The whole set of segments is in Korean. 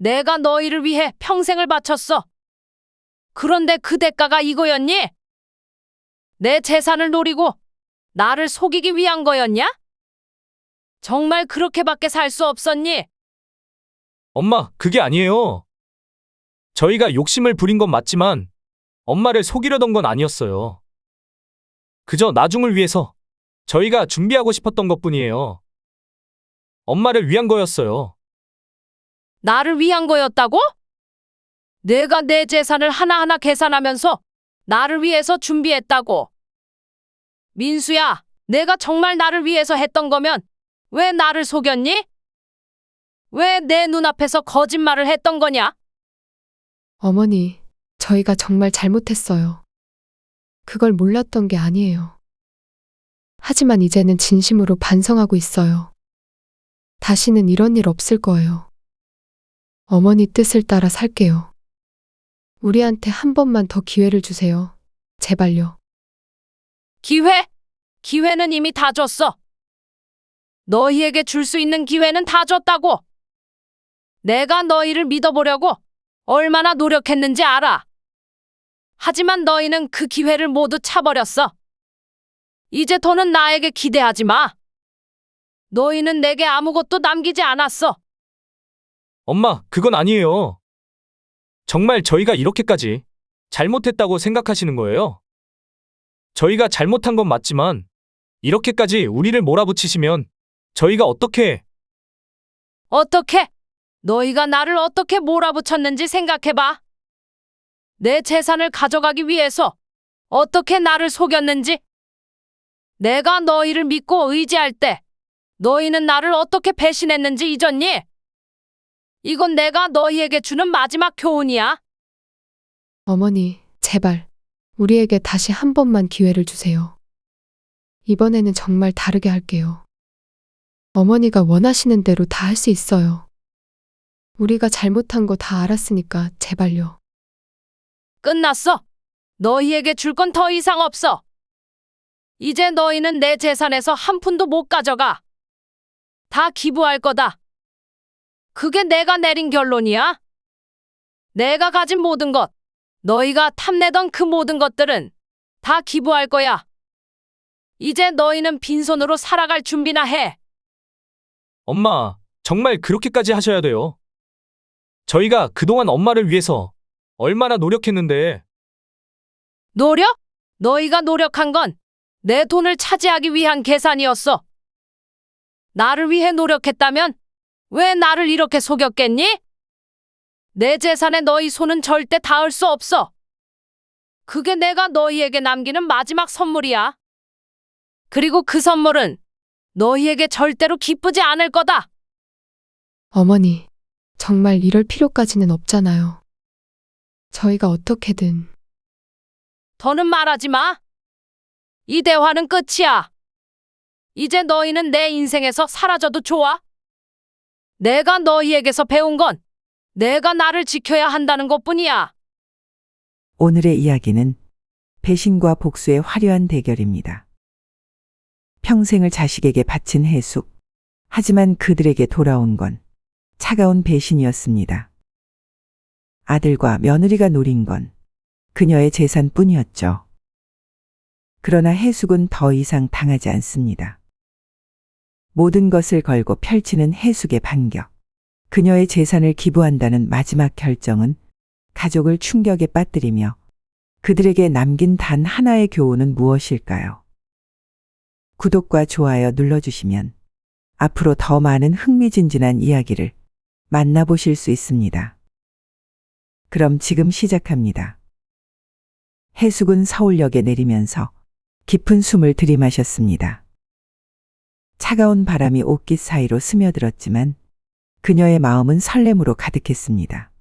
내가 너희를 위해 평생을 바쳤어. 그런데 그 대가가 이거였니? 내 재산을 노리고 나를 속이기 위한 거였냐? 정말 그렇게밖에 살 수 없었니? 엄마, 그게 아니에요. 저희가 욕심을 부린 건 맞지만 엄마를 속이려던 건 아니었어요. 그저 나중을 위해서 저희가 준비하고 싶었던 것뿐이에요. 엄마를 위한 거였어요. 나를 위한 거였다고? 내가 내 재산을 하나하나 계산하면서 나를 위해서 준비했다고. 민수야, 내가 정말 나를 위해서 했던 거면 왜 나를 속였니? 왜 내 눈앞에서 거짓말을 했던 거냐? 어머니, 저희가 정말 잘못했어요. 그걸 몰랐던 게 아니에요. 하지만 이제는 진심으로 반성하고 있어요. 다시는 이런 일 없을 거예요. 어머니 뜻을 따라 살게요. 우리한테 한 번만 더 기회를 주세요. 제발요. 기회? 기회는 이미 다 줬어. 너희에게 줄 수 있는 기회는 다 줬다고. 내가 너희를 믿어보려고 얼마나 노력했는지 알아. 하지만 너희는 그 기회를 모두 차버렸어. 이제 더는 나에게 기대하지 마. 너희는 내게 아무것도 남기지 않았어. 엄마, 그건 아니에요. 정말 저희가 이렇게까지 잘못했다고 생각하시는 거예요? 저희가 잘못한 건 맞지만 이렇게까지 우리를 몰아붙이시면 저희가 어떻게... 어떻게? 너희가 나를 어떻게 몰아붙였는지 생각해봐. 내 재산을 가져가기 위해서 어떻게 나를 속였는지. 내가 너희를 믿고 의지할 때 너희는 나를 어떻게 배신했는지 잊었니? 이건 내가 너희에게 주는 마지막 교훈이야. 어머니, 제발 우리에게 다시 한 번만 기회를 주세요. 이번에는 정말 다르게 할게요. 어머니가 원하시는 대로 다 할 수 있어요. 우리가 잘못한 거 다 알았으니까 제발요. 끝났어. 너희에게 줄 건 더 이상 없어. 이제 너희는 내 재산에서 한 푼도 못 가져가. 다 기부할 거다. 그게 내가 내린 결론이야. 내가 가진 모든 것, 너희가 탐내던 그 모든 것들은 다 기부할 거야. 이제 너희는 빈손으로 살아갈 준비나 해. 엄마, 정말 그렇게까지 하셔야 돼요. 저희가 그동안 엄마를 위해서 얼마나 노력했는데... 노력? 너희가 노력한 건 내 돈을 차지하기 위한 계산이었어. 나를 위해 노력했다면 왜 나를 이렇게 속였겠니? 내 재산에 너희 손은 절대 닿을 수 없어. 그게 내가 너희에게 남기는 마지막 선물이야. 그리고 그 선물은 너희에게 절대로 기쁘지 않을 거다. 어머니, 정말 이럴 필요까지는 없잖아요. 저희가 어떻게든. 더는 말하지 마. 이 대화는 끝이야. 이제 너희는 내 인생에서 사라져도 좋아. 내가 너희에게서 배운 건 내가 나를 지켜야 한다는 것뿐이야. 오늘의 이야기는 배신과 복수의 화려한 대결입니다. 평생을 자식에게 바친 해숙. 하지만 그들에게 돌아온 건 차가운 배신이었습니다. 아들과 며느리가 노린 건 그녀의 재산뿐이었죠. 그러나 해숙은 더 이상 당하지 않습니다. 모든 것을 걸고 펼치는 해숙의 반격. 그녀의 재산을 기부한다는 마지막 결정은 가족을 충격에 빠뜨리며 그들에게 남긴 단 하나의 교훈은 무엇일까요? 구독과 좋아요 눌러주시면 앞으로 더 많은 흥미진진한 이야기를 만나보실 수 있습니다. 그럼 지금 시작합니다. 해숙은 서울역에 내리면서 깊은 숨을 들이마셨습니다. 차가운 바람이 옷깃 사이로 스며들었지만 그녀의 마음은 설렘으로 가득했습니다.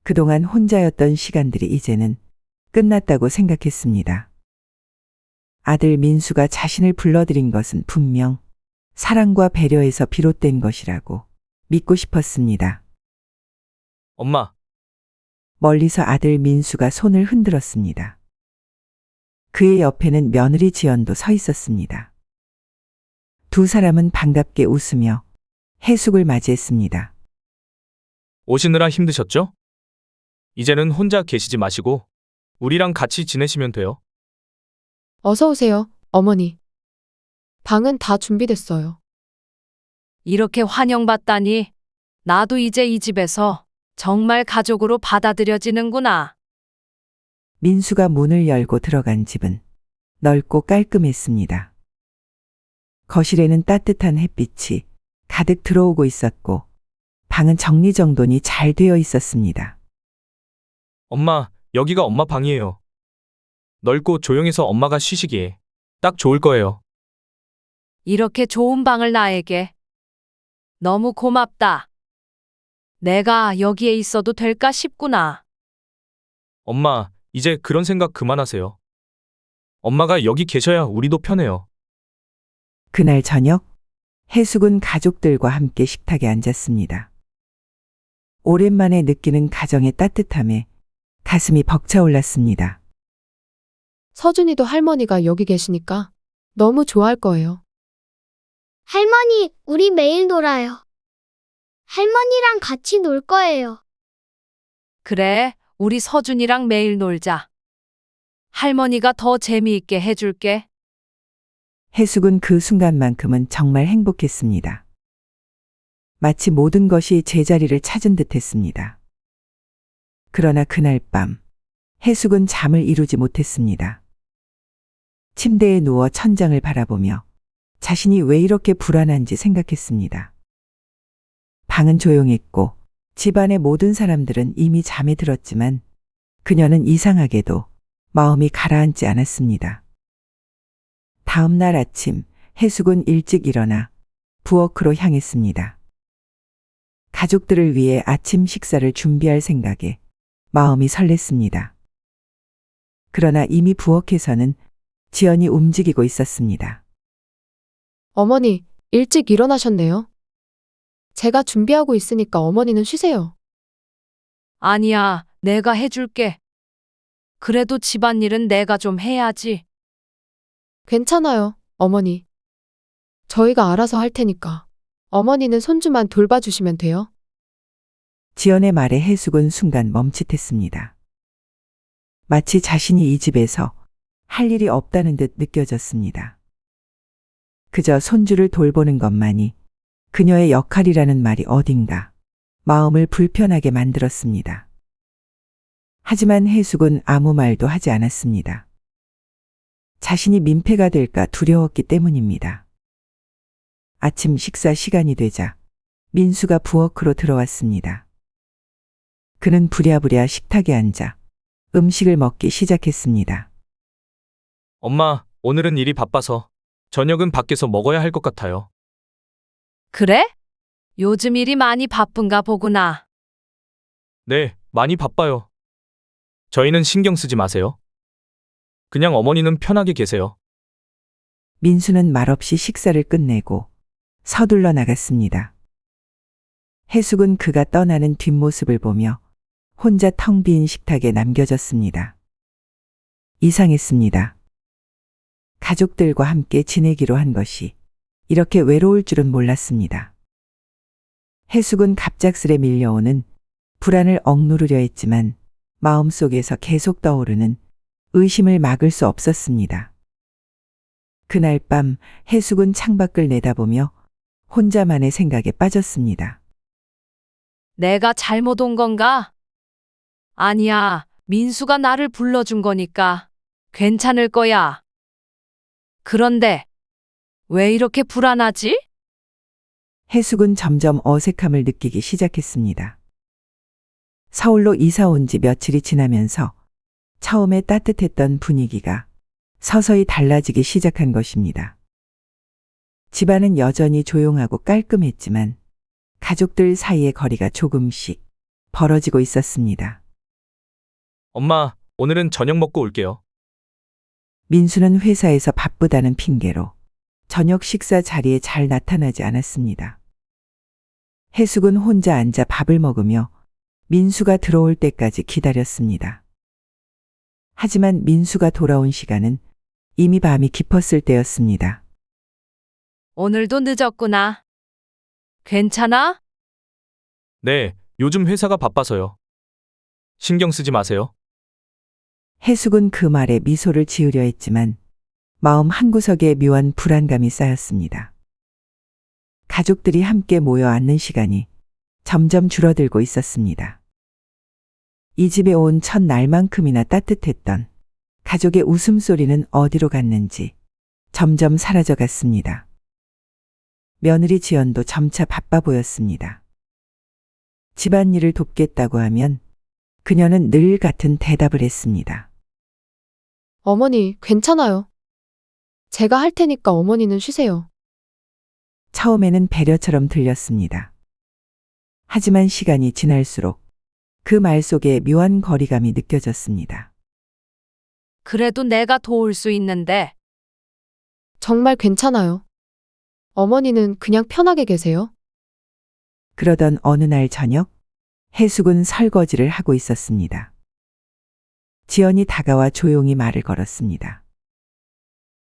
그동안 혼자였던 시간들이 이제는 끝났다고 생각했습니다. 아들 민수가 자신을 불러들인 것은 분명 사랑과 배려에서 비롯된 것이라고 믿고 싶었습니다. 엄마, 멀리서 아들 민수가 손을 흔들었습니다. 그의 옆에는 며느리 지연도 서 있었습니다. 두 사람은 반갑게 웃으며 해숙을 맞이했습니다. 오시느라 힘드셨죠? 이제는 혼자 계시지 마시고 우리랑 같이 지내시면 돼요. 어서 오세요, 어머니. 방은 다 준비됐어요. 이렇게 환영받다니. 나도 이제 이 집에서 정말 가족으로 받아들여지는구나. 민수가 문을 열고 들어간 집은 넓고 깔끔했습니다. 거실에는 따뜻한 햇빛이 가득 들어오고 있었고 방은 정리정돈이 잘 되어 있었습니다. 엄마, 여기가 엄마 방이에요. 넓고 조용해서 엄마가 쉬시기에 딱 좋을 거예요. 이렇게 좋은 방을 나에게. 너무 고맙다. 내가 여기에 있어도 될까 싶구나. 엄마, 이제 그런 생각 그만하세요. 엄마가 여기 계셔야 우리도 편해요. 그날 저녁 해숙은 가족들과 함께 식탁에 앉았습니다. 오랜만에 느끼는 가정의 따뜻함에 가슴이 벅차올랐습니다. 서준이도 할머니가 여기 계시니까 너무 좋아할 거예요. 할머니, 우리 매일 놀아요. 할머니랑 같이 놀 거예요. 그래, 우리 서준이랑 매일 놀자. 할머니가 더 재미있게 해줄게. 해숙은 그 순간만큼은 정말 행복했습니다. 마치 모든 것이 제자리를 찾은 듯 했습니다. 그러나 그날 밤 해숙은 잠을 이루지 못했습니다. 침대에 누워 천장을 바라보며 자신이 왜 이렇게 불안한지 생각했습니다. 방은 조용했고 집안의 모든 사람들은 이미 잠에 들었지만 그녀는 이상하게도 마음이 가라앉지 않았습니다. 다음 날 아침 해숙은 일찍 일어나 부엌으로 향했습니다. 가족들을 위해 아침 식사를 준비할 생각에 마음이 설렜습니다. 그러나 이미 부엌에서는 지연이 움직이고 있었습니다. 어머니, 일찍 일어나셨네요. 제가 준비하고 있으니까 어머니는 쉬세요. 아니야, 내가 해줄게. 그래도 집안일은 내가 좀 해야지. 괜찮아요, 어머니. 저희가 알아서 할 테니까. 어머니는 손주만 돌봐주시면 돼요. 지연의 말에 해숙은 순간 멈칫했습니다. 마치 자신이 이 집에서 할 일이 없다는 듯 느껴졌습니다. 그저 손주를 돌보는 것만이 그녀의 역할이라는 말이 어딘가 마음을 불편하게 만들었습니다. 하지만 해숙은 아무 말도 하지 않았습니다. 자신이 민폐가 될까 두려웠기 때문입니다. 아침 식사 시간이 되자 민수가 부엌으로 들어왔습니다. 그는 부랴부랴 식탁에 앉아 음식을 먹기 시작했습니다. 엄마, 오늘은 일이 바빠서 저녁은 밖에서 먹어야 할 것 같아요. 그래? 요즘 일이 많이 바쁜가 보구나. 네, 많이 바빠요. 저희는 신경 쓰지 마세요. 그냥 어머니는 편하게 계세요. 민수는 말없이 식사를 끝내고 서둘러 나갔습니다. 해숙은 그가 떠나는 뒷모습을 보며 혼자 텅 빈 식탁에 남겨졌습니다. 이상했습니다. 가족들과 함께 지내기로 한 것이 이렇게 외로울 줄은 몰랐습니다. 해숙은 갑작스레 밀려오는 불안을 억누르려 했지만 마음속에서 계속 떠오르는 의심을 막을 수 없었습니다. 그날 밤 해숙은 창밖을 내다보며 혼자만의 생각에 빠졌습니다. 내가 잘못 온 건가? 아니야, 민수가 나를 불러준 거니까 괜찮을 거야. 그런데 왜 이렇게 불안하지? 해숙은 점점 어색함을 느끼기 시작했습니다. 서울로 이사 온 지 며칠이 지나면서 처음에 따뜻했던 분위기가 서서히 달라지기 시작한 것입니다. 집안은 여전히 조용하고 깔끔했지만 가족들 사이의 거리가 조금씩 벌어지고 있었습니다. 엄마, 오늘은 저녁 먹고 올게요. 민수는 회사에서 바쁘다는 핑계로 저녁 식사 자리에 잘 나타나지 않았습니다. 해숙은 혼자 앉아 밥을 먹으며 민수가 들어올 때까지 기다렸습니다. 하지만 민수가 돌아온 시간은 이미 밤이 깊었을 때였습니다. 오늘도 늦었구나. 괜찮아? 네, 요즘 회사가 바빠서요. 신경 쓰지 마세요. 해숙은 그 말에 미소를 지으려 했지만 마음 한구석에 묘한 불안감이 쌓였습니다. 가족들이 함께 모여 앉는 시간이 점점 줄어들고 있었습니다. 이 집에 온 첫날만큼이나 따뜻했던 가족의 웃음소리는 어디로 갔는지 점점 사라져 갔습니다. 며느리 지연도 점차 바빠 보였습니다. 집안일을 돕겠다고 하면 그녀는 늘 같은 대답을 했습니다. 어머니, 괜찮아요. 제가 할 테니까 어머니는 쉬세요. 처음에는 배려처럼 들렸습니다. 하지만 시간이 지날수록 그 말 속에 묘한 거리감이 느껴졌습니다. 그래도 내가 도울 수 있는데. 정말 괜찮아요. 어머니는 그냥 편하게 계세요. 그러던 어느 날 저녁, 해숙은 설거지를 하고 있었습니다. 지연이 다가와 조용히 말을 걸었습니다.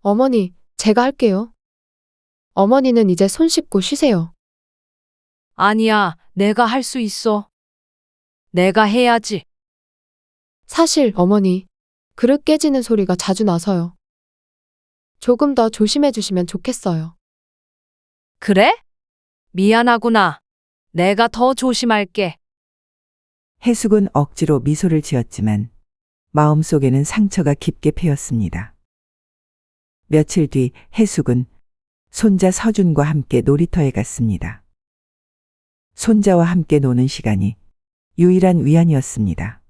어머니, 제가 할게요. 어머니는 이제 손 씻고 쉬세요. 아니야, 내가 할 수 있어. 내가 해야지. 사실 어머니, 그릇 깨지는 소리가 자주 나서요. 조금 더 조심해 주시면 좋겠어요. 그래? 미안하구나. 내가 더 조심할게. 해숙은 억지로 미소를 지었지만 마음속에는 상처가 깊게 패였습니다. 며칠 뒤 해숙은 손자 서준과 함께 놀이터에 갔습니다. 손자와 함께 노는 시간이 유일한 위안이었습니다.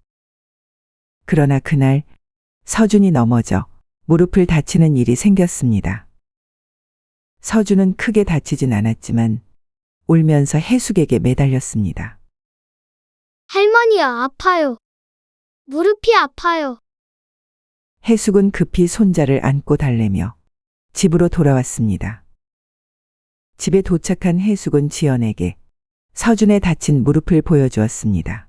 그러나 그날 서준이 넘어져 무릎을 다치는 일이 생겼습니다. 서준은 크게 다치진 않았지만 울면서 해숙에게 매달렸습니다. 할머니야, 아파요. 무릎이 아파요. 해숙은 급히 손자를 안고 달래며 집으로 돌아왔습니다. 집에 도착한 해숙은 지연에게 서준의 다친 무릎을 보여주었습니다.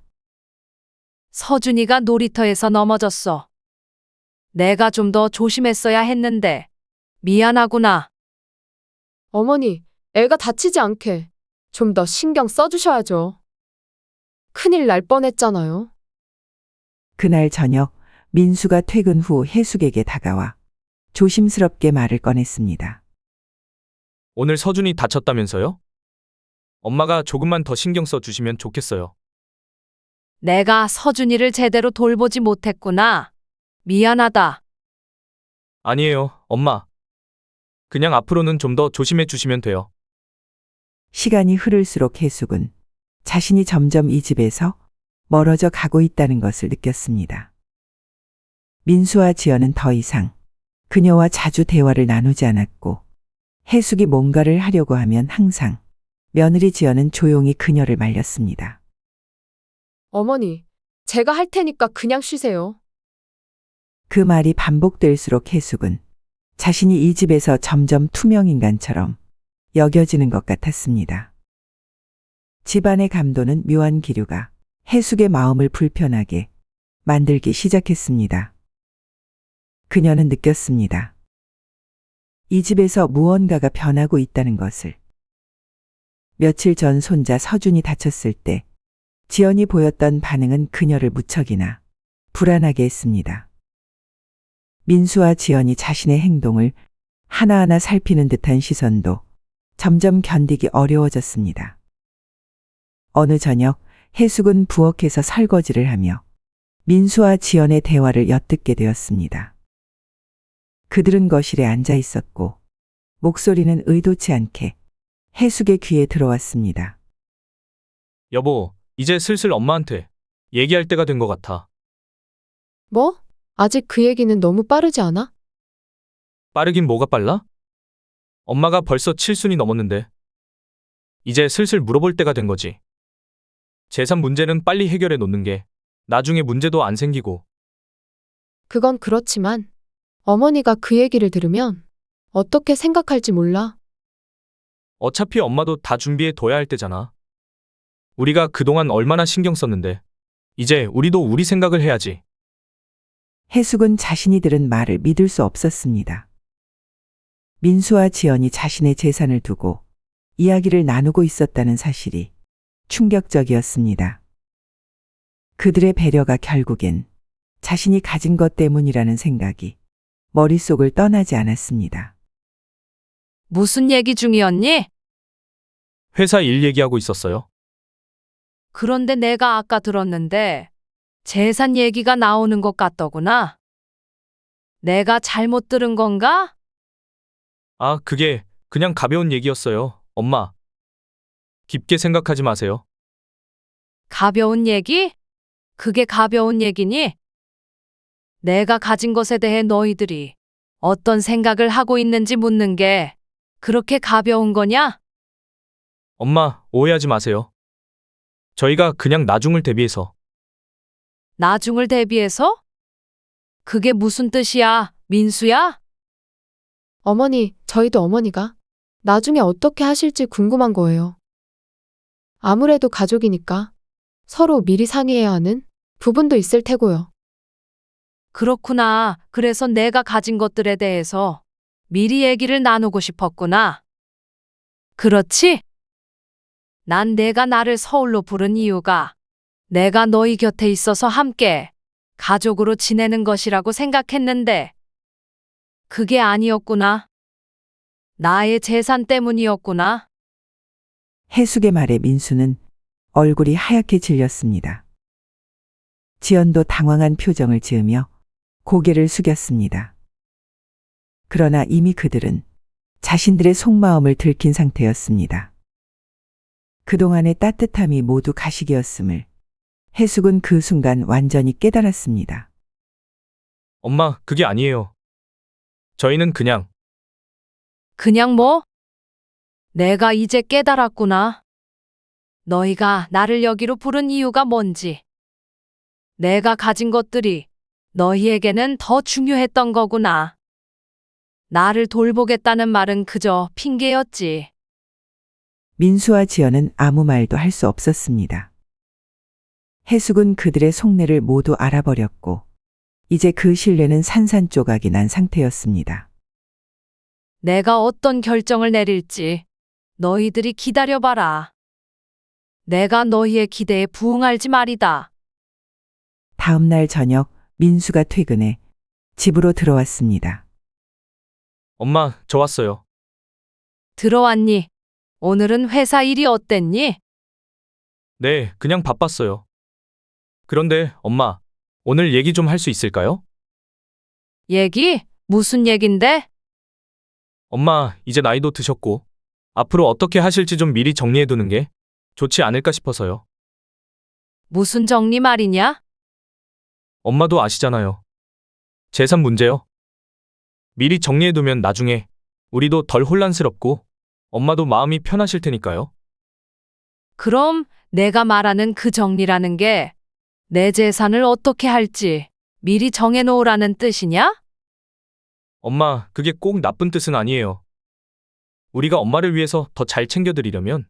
서준이가 놀이터에서 넘어졌어. 내가 좀 더 조심했어야 했는데. 미안하구나. 어머니, 애가 다치지 않게 좀 더 신경 써주셔야죠. 큰일 날 뻔했잖아요. 그날 저녁 민수가 퇴근 후 해숙에게 다가와 조심스럽게 말을 꺼냈습니다. 오늘 서준이 다쳤다면서요? 엄마가 조금만 더 신경 써 주시면 좋겠어요. 내가 서준이를 제대로 돌보지 못했구나. 미안하다. 아니에요, 엄마. 그냥 앞으로는 좀 더 조심해 주시면 돼요. 시간이 흐를수록 해숙은 자신이 점점 이 집에서 멀어져 가고 있다는 것을 느꼈습니다. 민수와 지연은 더 이상 그녀와 자주 대화를 나누지 않았고 해숙이 뭔가를 하려고 하면 항상 며느리 지연은 조용히 그녀를 말렸습니다. 어머니, 제가 할 테니까 그냥 쉬세요. 그 말이 반복될수록 해숙은 자신이 이 집에서 점점 투명인간처럼 여겨지는 것 같았습니다. 집안의 감도는 묘한 기류가 해숙의 마음을 불편하게 만들기 시작했습니다. 그녀는 느꼈습니다. 이 집에서 무언가가 변하고 있다는 것을. 며칠 전 손자 서준이 다쳤을 때 지연이 보였던 반응은 그녀를 무척이나 불안하게 했습니다. 민수와 지연이 자신의 행동을 하나하나 살피는 듯한 시선도 점점 견디기 어려워졌습니다. 어느 저녁 해숙은 부엌에서 설거지를 하며 민수와 지연의 대화를 엿듣게 되었습니다. 그들은 거실에 앉아 있었고 목소리는 의도치 않게 해숙의 귀에 들어왔습니다. 여보, 이제 슬슬 엄마한테 얘기할 때가 된 것 같아. 뭐? 아직 그 얘기는 너무 빠르지 않아? 빠르긴 뭐가 빨라? 엄마가 벌써 7순이 넘었는데. 이제 슬슬 물어볼 때가 된 거지. 재산 문제는 빨리 해결해 놓는 게 나중에 문제도 안 생기고. 그건 그렇지만 어머니가 그 얘기를 들으면 어떻게 생각할지 몰라. 어차피 엄마도 다 준비해 둬야 할 때잖아. 우리가 그동안 얼마나 신경 썼는데. 이제 우리도 우리 생각을 해야지. 해숙은 자신이 들은 말을 믿을 수 없었습니다. 민수와 지연이 자신의 재산을 두고 이야기를 나누고 있었다는 사실이 충격적이었습니다. 그들의 배려가 결국엔 자신이 가진 것 때문이라는 생각이 머릿속을 떠나지 않았습니다. 무슨 얘기 중이었니? 회사 일 얘기하고 있었어요. 그런데 내가 아까 들었는데 재산 얘기가 나오는 것 같더구나. 내가 잘못 들은 건가? 아, 그게 그냥 가벼운 얘기였어요. 엄마. 깊게 생각하지 마세요. 가벼운 얘기? 그게 가벼운 얘기니? 내가 가진 것에 대해 너희들이 어떤 생각을 하고 있는지 묻는 게 그렇게 가벼운 거냐? 엄마, 오해하지 마세요. 저희가 그냥 나중을 대비해서. 나중을 대비해서? 그게 무슨 뜻이야, 민수야? 어머니, 저희도 어머니가 나중에 어떻게 하실지 궁금한 거예요. 아무래도 가족이니까 서로 미리 상의해야 하는 부분도 있을 테고요. 그렇구나. 그래서 내가 가진 것들에 대해서 미리 얘기를 나누고 싶었구나. 그렇지? 난 내가 나를 서울로 부른 이유가 내가 너희 곁에 있어서 함께 가족으로 지내는 것이라고 생각했는데 그게 아니었구나. 나의 재산 때문이었구나. 해숙의 말에 민수는 얼굴이 하얗게 질렸습니다. 지연도 당황한 표정을 지으며 고개를 숙였습니다. 그러나 이미 그들은 자신들의 속마음을 들킨 상태였습니다. 그동안의 따뜻함이 모두 가식이었음을 해숙은 그 순간 완전히 깨달았습니다. 엄마, 그게 아니에요. 저희는 그냥 뭐? 내가 이제 깨달았구나. 너희가 나를 여기로 부른 이유가 뭔지. 내가 가진 것들이 너희에게는 더 중요했던 거구나. 나를 돌보겠다는 말은 그저 핑계였지. 민수와 지연은 아무 말도 할 수 없었습니다. 해숙은 그들의 속내를 모두 알아버렸고 이제 그 신뢰는 산산조각이 난 상태였습니다. 내가 어떤 결정을 내릴지 너희들이 기다려봐라. 내가 너희의 기대에 부응할지 말이다. 다음 날 저녁 민수가 퇴근해 집으로 들어왔습니다. 엄마, 저 왔어요. 들어왔니? 오늘은 회사 일이 어땠니? 네, 그냥 바빴어요. 그런데 엄마, 오늘 얘기 좀 할 수 있을까요? 얘기? 무슨 얘긴데? 엄마, 이제 나이도 드셨고 앞으로 어떻게 하실지 좀 미리 정리해 두는 게 좋지 않을까 싶어서요. 무슨 정리 말이냐? 엄마도 아시잖아요. 재산 문제요. 미리 정리해 두면 나중에 우리도 덜 혼란스럽고 엄마도 마음이 편하실 테니까요. 그럼 내가 말하는 그 정리라는 게 내 재산을 어떻게 할지 미리 정해놓으라는 뜻이냐? 엄마, 그게 꼭 나쁜 뜻은 아니에요. 우리가 엄마를 위해서 더 잘 챙겨드리려면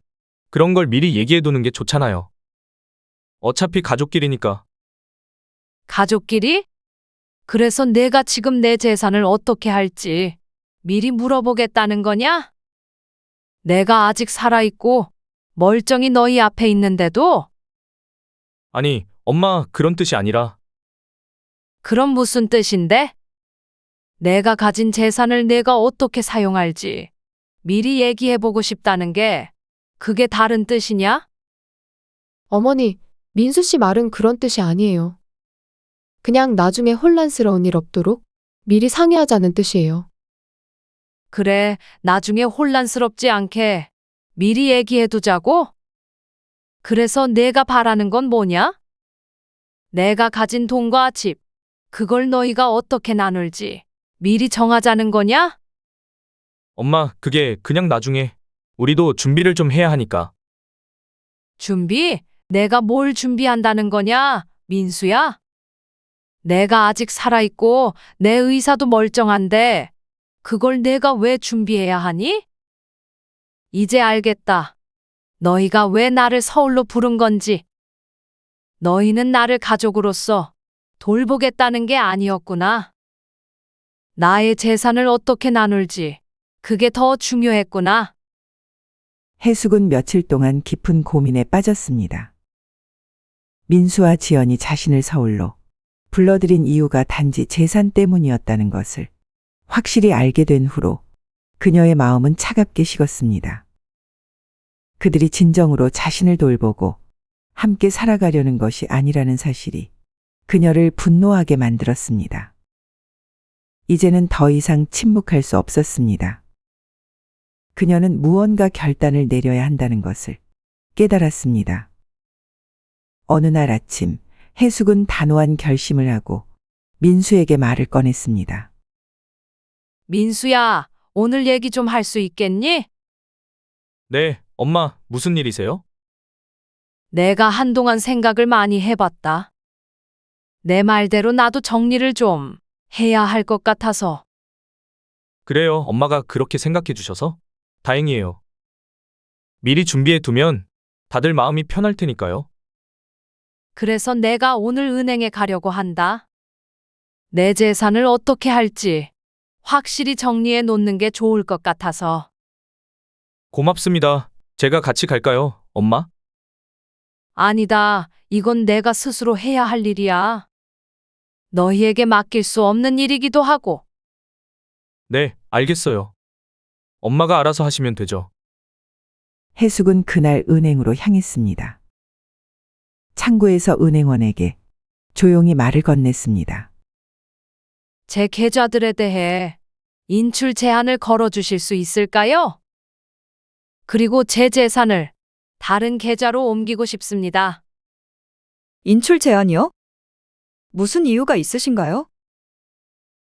그런 걸 미리 얘기해 두는 게 좋잖아요. 어차피 가족끼리니까. 가족끼리? 그래서 내가 지금 내 재산을 어떻게 할지 미리 물어보겠다는 거냐? 내가 아직 살아있고 멀쩡히 너희 앞에 있는데도? 아니, 엄마, 그런 뜻이 아니라 그럼 무슨 뜻인데? 내가 가진 재산을 내가 어떻게 사용할지 미리 얘기해보고 싶다는 게 그게 다른 뜻이냐? 어머니, 민수 씨 말은 그런 뜻이 아니에요. 그냥 나중에 혼란스러운 일 없도록 미리 상의하자는 뜻이에요. 그래, 나중에 혼란스럽지 않게 미리 얘기해두자고? 그래서 내가 바라는 건 뭐냐? 내가 가진 돈과 집, 그걸 너희가 어떻게 나눌지 미리 정하자는 거냐? 엄마, 그게 그냥 나중에 우리도 준비를 좀 해야 하니까. 준비? 내가 뭘 준비한다는 거냐, 민수야? 내가 아직 살아있고 내 의사도 멀쩡한데 그걸 내가 왜 준비해야 하니? 이제 알겠다. 너희가 왜 나를 서울로 부른 건지. 너희는 나를 가족으로서 돌보겠다는 게 아니었구나. 나의 재산을 어떻게 나눌지 그게 더 중요했구나. 해숙은 며칠 동안 깊은 고민에 빠졌습니다. 민수와 지연이 자신을 서울로 불러들인 이유가 단지 재산 때문이었다는 것을 확실히 알게 된 후로 그녀의 마음은 차갑게 식었습니다. 그들이 진정으로 자신을 돌보고 함께 살아가려는 것이 아니라는 사실이 그녀를 분노하게 만들었습니다. 이제는 더 이상 침묵할 수 없었습니다. 그녀는 무언가 결단을 내려야 한다는 것을 깨달았습니다. 어느 날 아침 해숙은 단호한 결심을 하고 민수에게 말을 꺼냈습니다. 민수야, 오늘 얘기 좀 할 수 있겠니? 네, 엄마, 무슨 일이세요? 내가 한동안 생각을 많이 해봤다. 내 말대로 나도 정리를 좀 해야 할 것 같아서. 그래요, 엄마가 그렇게 생각해 주셔서 다행이에요. 미리 준비해 두면 다들 마음이 편할 테니까요. 그래서 내가 오늘 은행에 가려고 한다. 내 재산을 어떻게 할지 확실히 정리해 놓는 게 좋을 것 같아서. 고맙습니다. 제가 같이 갈까요, 엄마? 아니다. 이건 내가 스스로 해야 할 일이야. 너희에게 맡길 수 없는 일이기도 하고. 네, 알겠어요. 엄마가 알아서 하시면 되죠. 해숙은 그날 은행으로 향했습니다. 창구에서 은행원에게 조용히 말을 건넸습니다. 제 계좌들에 대해 인출 제한을 걸어주실 수 있을까요? 그리고 제 재산을 다른 계좌로 옮기고 싶습니다. 인출 제한이요? 무슨 이유가 있으신가요?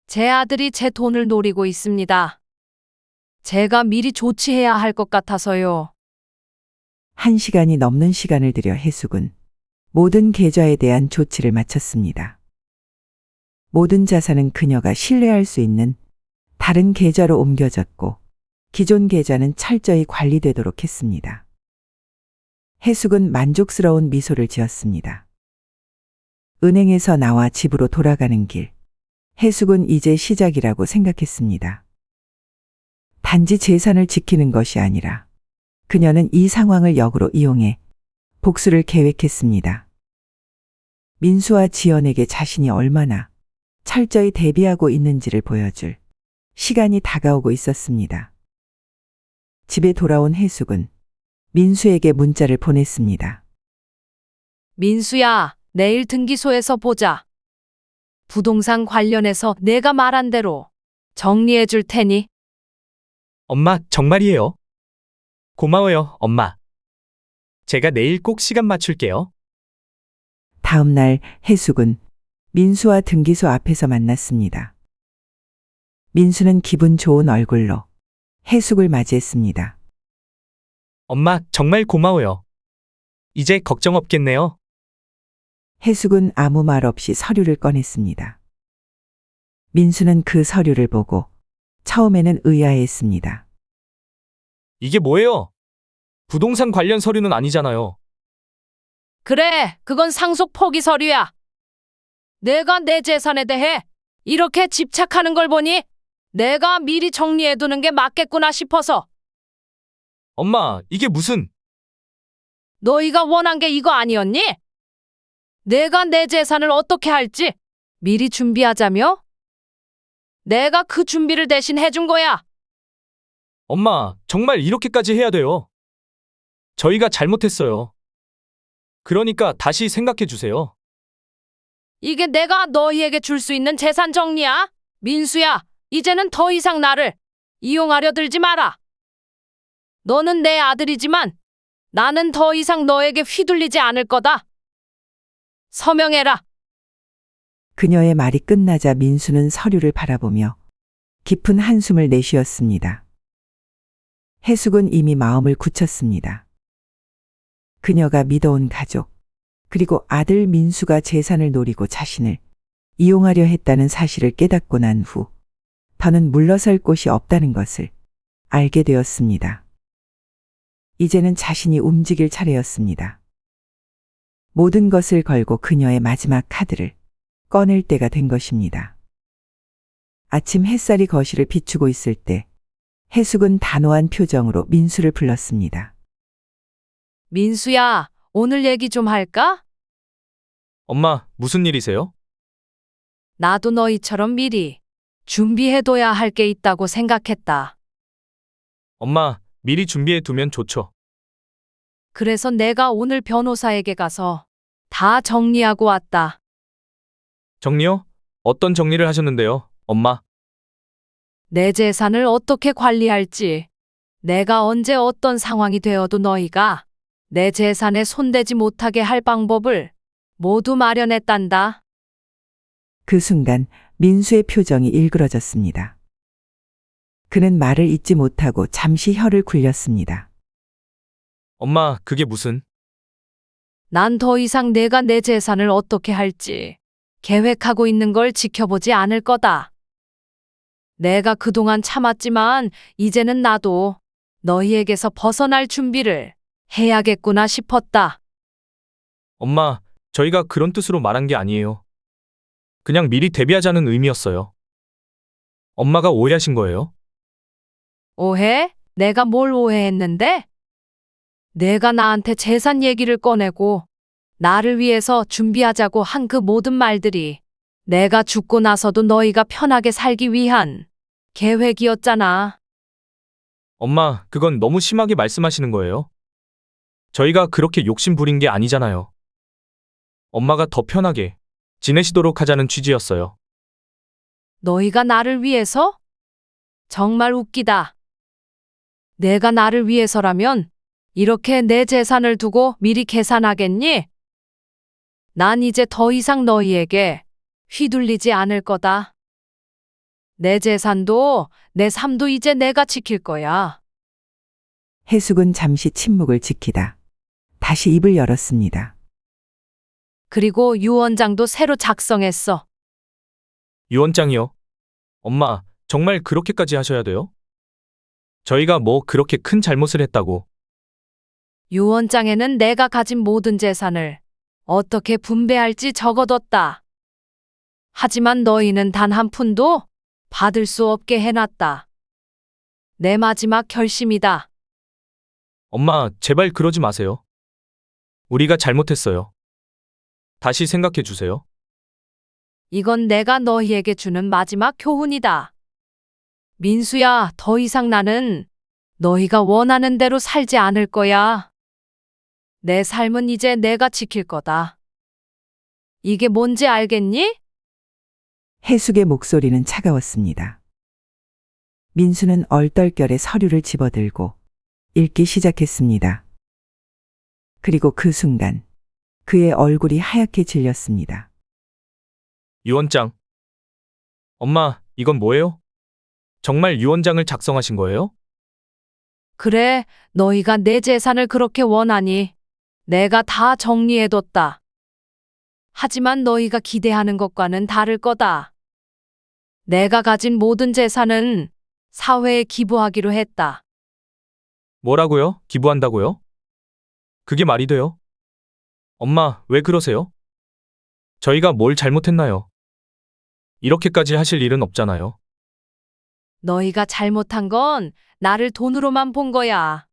제 아들이 제 돈을 노리고 있습니다. 제가 미리 조치해야 할 것 같아서요. 1시간이 넘는 시간을 들여 해숙은 모든 계좌에 대한 조치를 마쳤습니다. 모든 자산은 그녀가 신뢰할 수 있는 다른 계좌로 옮겨졌고 기존 계좌는 철저히 관리되도록 했습니다. 해숙은 만족스러운 미소를 지었습니다. 은행에서 나와 집으로 돌아가는 길, 해숙은 이제 시작이라고 생각했습니다. 단지 재산을 지키는 것이 아니라 그녀는 이 상황을 역으로 이용해 복수를 계획했습니다. 민수와 지연에게 자신이 얼마나 철저히 대비하고 있는지를 보여줄 시간이 다가오고 있었습니다. 집에 돌아온 해숙은 민수에게 문자를 보냈습니다. 민수야, 내일 등기소에서 보자. 부동산 관련해서 내가 말한 대로 정리해 줄 테니. 엄마, 정말이에요? 고마워요, 엄마. 제가 내일 꼭 시간 맞출게요. 다음 날 해숙은 민수와 등기소 앞에서 만났습니다. 민수는 기분 좋은 얼굴로 해숙을 맞이했습니다. 엄마, 정말 고마워요. 이제 걱정 없겠네요. 해숙은 아무 말 없이 서류를 꺼냈습니다. 민수는 그 서류를 보고 처음에는 의아해했습니다. 이게 뭐예요? 부동산 관련 서류는 아니잖아요. 그래, 그건 상속 포기 서류야. 내가 내 재산에 대해 이렇게 집착하는 걸 보니 내가 미리 정리해 두는 게 맞겠구나 싶어서. 엄마, 이게 무슨... 너희가 원한 게 이거 아니었니? 내가 내 재산을 어떻게 할지 미리 준비하자며? 내가 그 준비를 대신 해준 거야. 엄마, 정말 이렇게까지 해야 돼요. 저희가 잘못했어요. 그러니까 다시 생각해 주세요. 이게 내가 너희에게 줄 수 있는 재산 정리야? 민수야, 이제는 더 이상 나를 이용하려 들지 마라. 너는 내 아들이지만 나는 더 이상 너에게 휘둘리지 않을 거다. 서명해라. 그녀의 말이 끝나자 민수는 서류를 바라보며 깊은 한숨을 내쉬었습니다. 해숙은 이미 마음을 굳혔습니다. 그녀가 믿어온 가족, 그리고 아들 민수가 재산을 노리고 자신을 이용하려 했다는 사실을 깨닫고 난 후 더는 물러설 곳이 없다는 것을 알게 되었습니다. 이제는 자신이 움직일 차례였습니다. 모든 것을 걸고 그녀의 마지막 카드를 꺼낼 때가 된 것입니다. 아침 햇살이 거실을 비추고 있을 때 해숙은 단호한 표정으로 민수를 불렀습니다. 민수야, 오늘 얘기 좀 할까? 엄마, 무슨 일이세요? 나도 너희처럼 미리 준비해둬야 할 게 있다고 생각했다. 엄마, 미리 준비해 두면 좋죠. 그래서 내가 오늘 변호사에게 가서 다 정리하고 왔다. 정리요? 어떤 정리를 하셨는데요, 엄마? 내 재산을 어떻게 관리할지, 내가 언제 어떤 상황이 되어도 너희가 내 재산에 손대지 못하게 할 방법을 모두 마련했단다. 그 순간 민수의 표정이 일그러졌습니다. 그는 말을 잇지 못하고 잠시 혀를 굴렸습니다. 엄마, 그게 무슨? 난 더 이상 내가 내 재산을 어떻게 할지 계획하고 있는 걸 지켜보지 않을 거다. 내가 그동안 참았지만 이제는 나도 너희에게서 벗어날 준비를 해야겠구나 싶었다. 엄마, 저희가 그런 뜻으로 말한 게 아니에요. 그냥 미리 대비하자는 의미였어요. 엄마가 오해하신 거예요? 오해? 내가 뭘 오해했는데? 내가 나한테 재산 얘기를 꺼내고 나를 위해서 준비하자고 한 그 모든 말들이 내가 죽고 나서도 너희가 편하게 살기 위한 계획이었잖아. 엄마, 그건 너무 심하게 말씀하시는 거예요. 저희가 그렇게 욕심 부린 게 아니잖아요. 엄마가 더 편하게 지내시도록 하자는 취지였어요. 너희가 나를 위해서? 정말 웃기다. 내가 나를 위해서라면 이렇게 내 재산을 두고 미리 계산하겠니? 난 이제 더 이상 너희에게 휘둘리지 않을 거다. 내 재산도 내 삶도 이제 내가 지킬 거야. 해숙은 잠시 침묵을 지키다 다시 입을 열었습니다. 그리고 유언장도 새로 작성했어. 유언장이요? 엄마, 정말 그렇게까지 하셔야 돼요? 저희가 뭐 그렇게 큰 잘못을 했다고. 유언장에는 내가 가진 모든 재산을 어떻게 분배할지 적어뒀다. 하지만 너희는 단 한 푼도 받을 수 없게 해놨다. 내 마지막 결심이다. 엄마, 제발 그러지 마세요. 우리가 잘못했어요. 다시 생각해 주세요. 이건 내가 너희에게 주는 마지막 교훈이다. 민수야, 더 이상 나는 너희가 원하는 대로 살지 않을 거야. 내 삶은 이제 내가 지킬 거다. 이게 뭔지 알겠니? 해숙의 목소리는 차가웠습니다. 민수는 얼떨결에 서류를 집어들고 읽기 시작했습니다. 그리고 그 순간 그의 얼굴이 하얗게 질렸습니다. 유언장. 엄마, 이건 뭐예요? 정말 유언장을 작성하신 거예요? 그래, 너희가 내 재산을 그렇게 원하니 내가 다 정리해뒀다. 하지만 너희가 기대하는 것과는 다를 거다. 내가 가진 모든 재산은 사회에 기부하기로 했다. 뭐라고요? 기부한다고요? 그게 말이 돼요? 엄마, 왜 그러세요? 저희가 뭘 잘못했나요? 이렇게까지 하실 일은 없잖아요. 너희가 잘못한 건 나를 돈으로만 본 거야.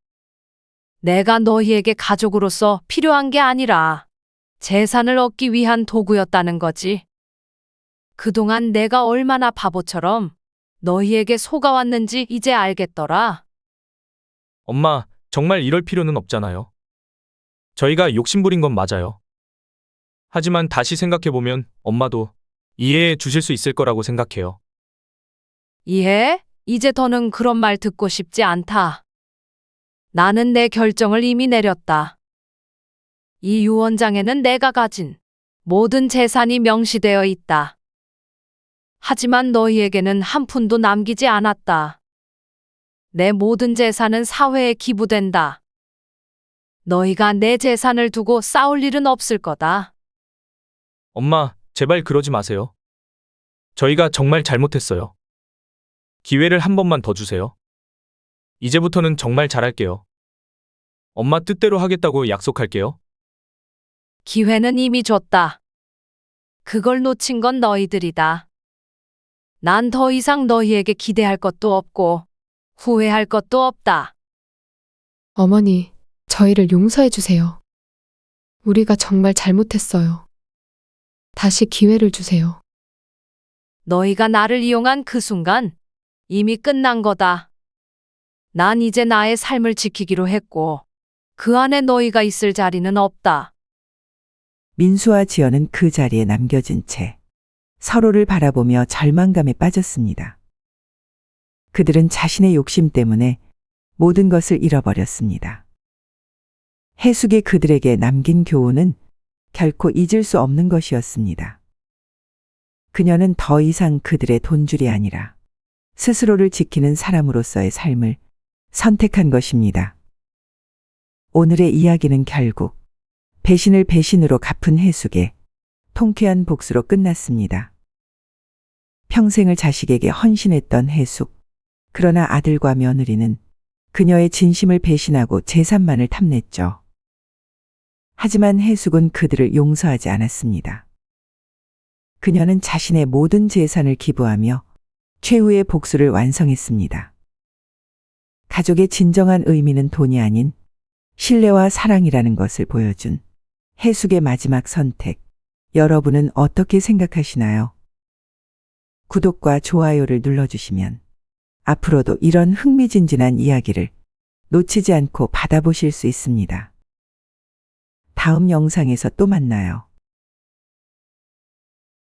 내가 너희에게 가족으로서 필요한 게 아니라 재산을 얻기 위한 도구였다는 거지. 그동안 내가 얼마나 바보처럼 너희에게 속아왔는지 이제 알겠더라. 엄마, 정말 이럴 필요는 없잖아요. 저희가 욕심부린 건 맞아요. 하지만 다시 생각해보면 엄마도 이해해 주실 수 있을 거라고 생각해요. 이해? 이제 더는 그런 말 듣고 싶지 않다. 나는 내 결정을 이미 내렸다. 이 유언장에는 내가 가진 모든 재산이 명시되어 있다. 하지만 너희에게는 한 푼도 남기지 않았다. 내 모든 재산은 사회에 기부된다. 너희가 내 재산을 두고 싸울 일은 없을 거다. 엄마, 제발 그러지 마세요. 저희가 정말 잘못했어요. 기회를 한 번만 더 주세요. 이제부터는 정말 잘할게요. 엄마 뜻대로 하겠다고 약속할게요. 기회는 이미 줬다. 그걸 놓친 건 너희들이다. 난 더 이상 너희에게 기대할 것도 없고 후회할 것도 없다. 어머니, 저희를 용서해 주세요. 우리가 정말 잘못했어요. 다시 기회를 주세요. 너희가 나를 이용한 그 순간 이미 끝난 거다. 난 이제 나의 삶을 지키기로 했고 그 안에 너희가 있을 자리는 없다. 민수와 지연은 그 자리에 남겨진 채 서로를 바라보며 절망감에 빠졌습니다. 그들은 자신의 욕심 때문에 모든 것을 잃어버렸습니다. 해숙이 그들에게 남긴 교훈은 결코 잊을 수 없는 것이었습니다. 그녀는 더 이상 그들의 돈줄이 아니라 스스로를 지키는 사람으로서의 삶을 선택한 것입니다. 오늘의 이야기는 결국 배신을 배신으로 갚은 해숙의 통쾌한 복수로 끝났습니다. 평생을 자식에게 헌신했던 해숙. 그러나 아들과 며느리는 그녀의 진심을 배신하고 재산만을 탐냈죠. 하지만 해숙은 그들을 용서하지 않았습니다. 그녀는 자신의 모든 재산을 기부하며 최후의 복수를 완성했습니다. 가족의 진정한 의미는 돈이 아닌 신뢰와 사랑이라는 것을 보여준 해숙의 마지막 선택. 여러분은 어떻게 생각하시나요? 구독과 좋아요를 눌러주시면 앞으로도 이런 흥미진진한 이야기를 놓치지 않고 받아보실 수 있습니다. 다음 영상에서 또 만나요.